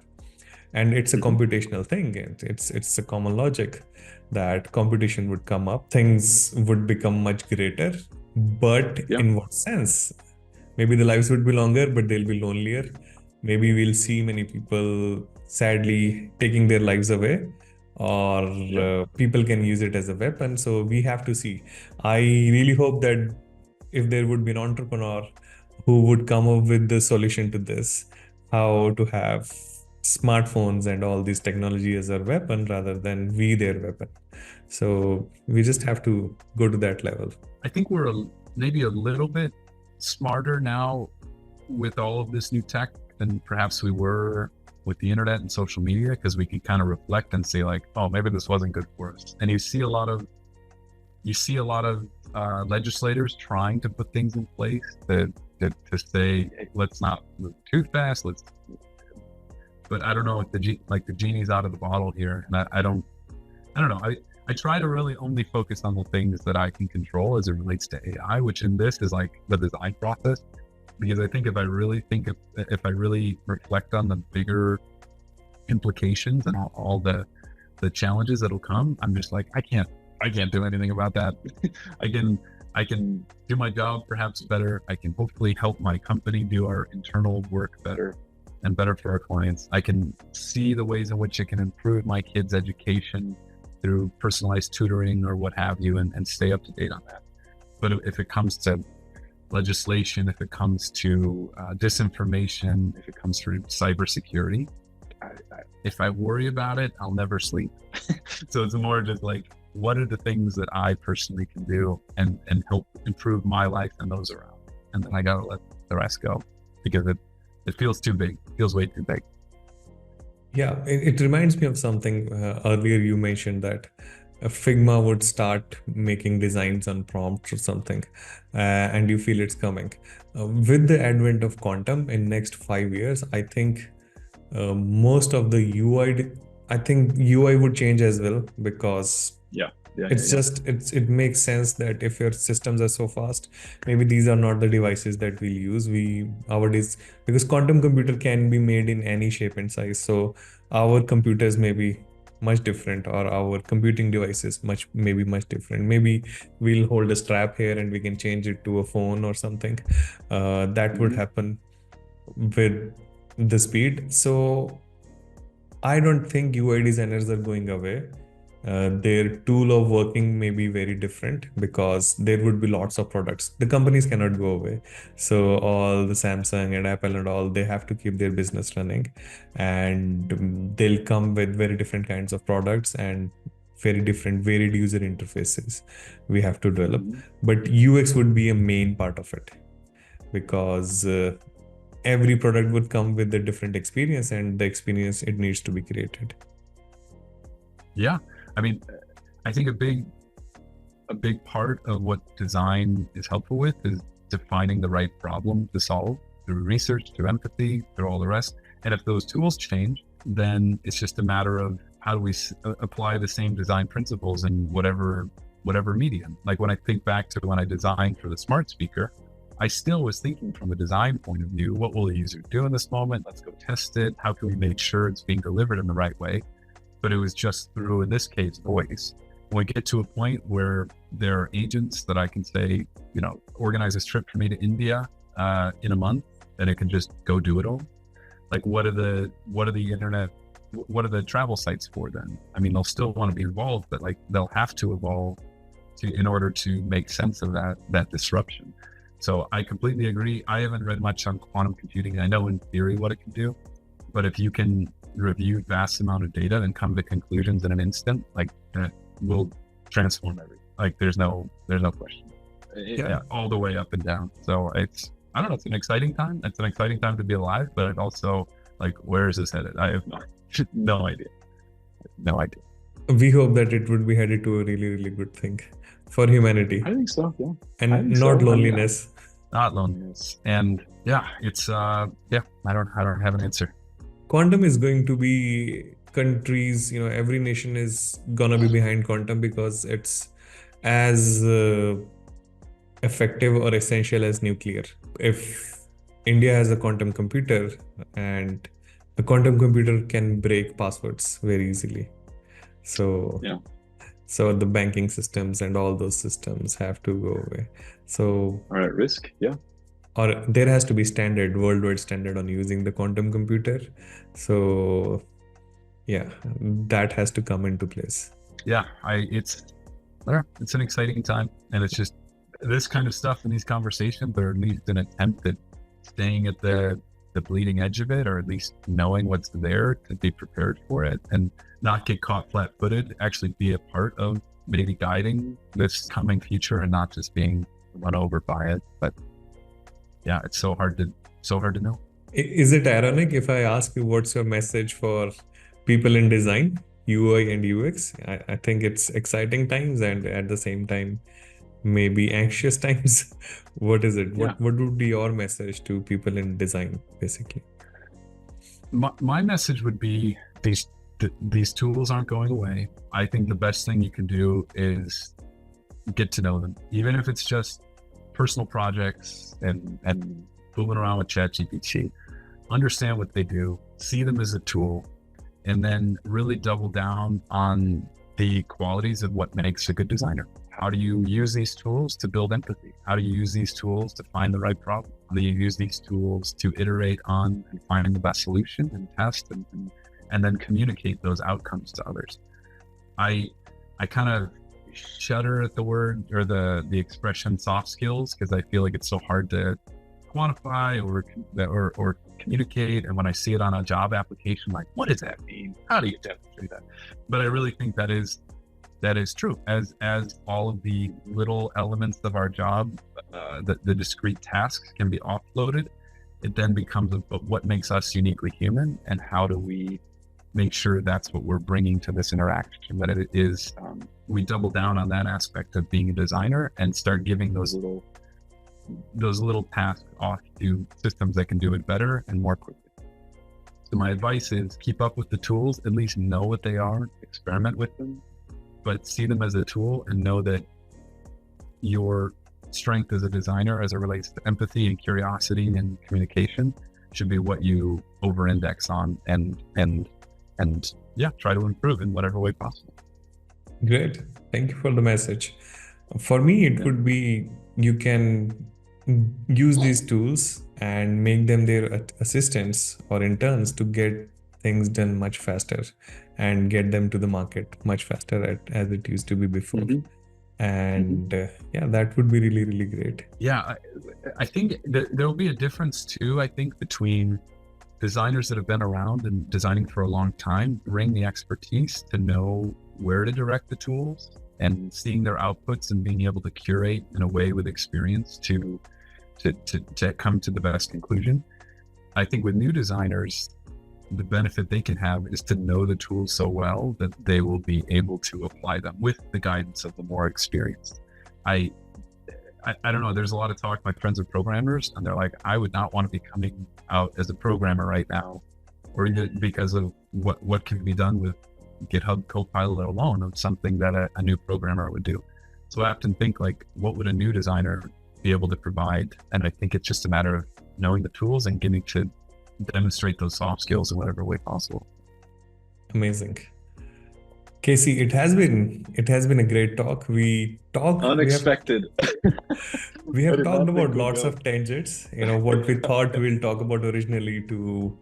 And it's a computational thing. It's a common logic that computation would come up, things would become much greater. But in what sense? Maybe the lives would be longer, but they'll be lonelier. Maybe we'll see many people sadly taking their lives away, or people can use it as a weapon. So we have to see. I really hope that if there would be an entrepreneur who would come up with the solution to this, how to have smartphones and all these technology as a weapon rather than we their weapon. So we just have to go to that level. I think we're maybe a little bit smarter now with all of this new tech than perhaps we were with the internet and social media, because we can kind of reflect and say like, oh, maybe this wasn't good for us. And you see a lot of legislators trying to put things in place to say, hey, let's not move too fast. But I don't know if the genie's out of the bottle here. And I don't know. I try to really only focus on the things that I can control as it relates to AI, which in this is like the design process. because I think if I really reflect on the bigger implications and all the challenges that'll come, I'm just like, I can't do anything about that. I can do my job perhaps better. I can hopefully help my company do our internal work better and better for our clients. I can see the ways in which it can improve my kids' education through personalized tutoring or what have you, and stay up to date on that. But if it comes to legislation, if it comes to disinformation, if it comes to cybersecurity, if I worry about it, I'll never sleep. So it's more just like, what are the things that I personally can do and help improve my life and those around? And then I gotta let the rest go, because it feels too big. It feels way too big. Yeah, it reminds me of something earlier you mentioned that Figma would start making designs on prompts or something, and you feel it's coming. With the advent of quantum in next 5 years, I think most of the UI would change as well, because it makes sense that if your systems are so fast, maybe these are not the devices that we'll use. Because quantum computer can be made in any shape and size, so our computers may be much different, or our computing devices may be much different. Maybe we'll hold a strap here and we can change it to a phone or something. That would happen with the speed. So I don't think UI designers are going away. Their tool of working may be very different, because there would be lots of products. The companies cannot go away. So all the Samsung and Apple and all, they have to keep their business running, and they'll come with very different kinds of products and very different varied user interfaces we have to develop. But UX would be a main part of it, because every product would come with a different experience, and the experience, it needs to be created. Yeah. I mean, I think a big part of what design is helpful with is defining the right problem to solve through research, through empathy, through all the rest. And if those tools change, then it's just a matter of how do we apply the same design principles in whatever medium. Like when I think back to when I designed for the smart speaker, I still was thinking from a design point of view, what will the user do in this moment? Let's go test it. How can we make sure it's being delivered in the right way? But it was just through, in this case, voice. When we get to a point where there are agents that I can say, organize this trip for me to India in a month, and it can just go do it all. Like, what are the travel sites for then? I mean, they'll still want to be involved, but like they'll have to evolve in order to make sense of that disruption. So I completely agree. I haven't read much on quantum computing. I know in theory what it can do, but if you can review vast amount of data and come to conclusions in an instant, like that will transform everything. Like there's no question. Yeah, all the way up and down. So I don't know, it's an exciting time. It's an exciting time to be alive, but also like, where is this headed? I have no idea. No idea. We hope that it would be headed to a really, really good thing for humanity. I think so, yeah. And not loneliness. Not loneliness. And yeah, it's I don't have an answer. Quantum is going to be countries, every nation is gonna be behind quantum, because it's as effective or essential as nuclear. If India has a quantum computer, and a quantum computer can break passwords very easily. So the banking systems and all those systems have to go away. So are at risk, yeah. Or there has to be worldwide standard on using the quantum computer. So that has to come into place. Yeah, it's an exciting time, and it's just this kind of stuff in these conversations, or at least an attempt at staying at the bleeding edge of it, or at least knowing what's there to be prepared for it and not get caught flat-footed, actually be a part of maybe guiding this coming future and not just being run over by it. But yeah, it's so hard to know. Is it ironic if I ask you what's your message for people in design, UI and UX? I think it's exciting times, and at the same time, maybe anxious times. What is it? What would be your message to people in design, basically? My message would be these tools aren't going away. I think the best thing you can do is get to know them, even if it's just personal projects and fooling around with ChatGPT, understand what they do, see them as a tool, and then really double down on the qualities of what makes a good designer. How do you use these tools to build empathy? How do you use these tools to find the right problem? How do you use these tools to iterate on and find the best solution and test and then communicate those outcomes to others? I kind of shudder at the word or the expression soft skills, because I feel like it's so hard to quantify or communicate. And when I see it on a job application, like, what does that mean? How do you demonstrate that? But I really think that is true. As all of the little elements of our job, the discrete tasks can be offloaded, it then becomes what makes us uniquely human, and how do we make sure that's what we're bringing to this interaction, that it is, we double down on that aspect of being a designer and start giving those little tasks off to systems that can do it better and more quickly. So my advice is keep up with the tools, at least know what they are, experiment with them, but see them as a tool and know that your strength as a designer as it relates to empathy and curiosity and communication should be what you over-index on and try to improve in whatever way possible. Great. Thank you for the message. For me, it would be, you can use these tools and make them their assistants or interns to get things done much faster and get them to the market much faster as it used to be before. And that would be really, really great. Yeah, I think there will be a difference too, I think, between designers that have been around and designing for a long time, bring the expertise to know where to direct the tools and seeing their outputs and being able to curate in a way with experience to come to the best conclusion. I think with new designers, the benefit they can have is to know the tools so well that they will be able to apply them with the guidance of the more experienced. I don't know, there's a lot of talk, my friends are programmers, and they're like, I would not want to be coming out as a programmer right now, or because of what can be done with GitHub Copilot alone, of something that a new programmer would do. So I often think, like, what would a new designer be able to provide? And I think it's just a matter of knowing the tools and getting to demonstrate those soft skills in whatever way possible. Amazing. Casey, it has been a great talk. We talked unexpected. We have talked about lots of tangents, what we thought we'll talk about originally, to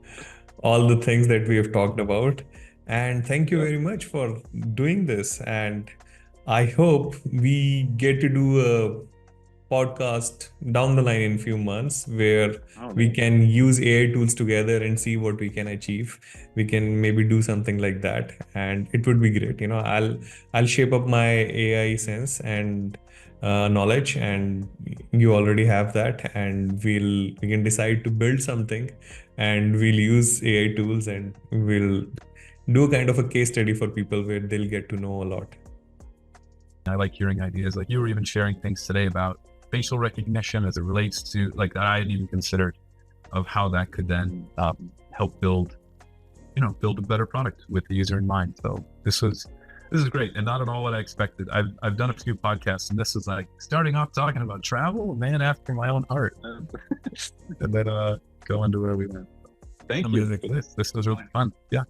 all the things that we have talked about. And thank you very much for doing this. And I hope we get to do a podcast down the line in a few months where we can use AI tools together and see what we can achieve. We can maybe do something like that, and it would be great. I'll shape up my AI sense and knowledge, and you already have that, and we can decide to build something, and we'll use AI tools, and we'll do a kind of a case study for people where they'll get to know a lot. I like hearing ideas. Like, you were even sharing things today about facial recognition as it relates to, like, that I hadn't even considered, of how that could then help build a better product with the user in mind. So this is great, and not at all what I expected. I've done a few podcasts, and this is like starting off talking about travel, man after my own heart, and then go into where we went. Thank you. This was really fun. Yeah.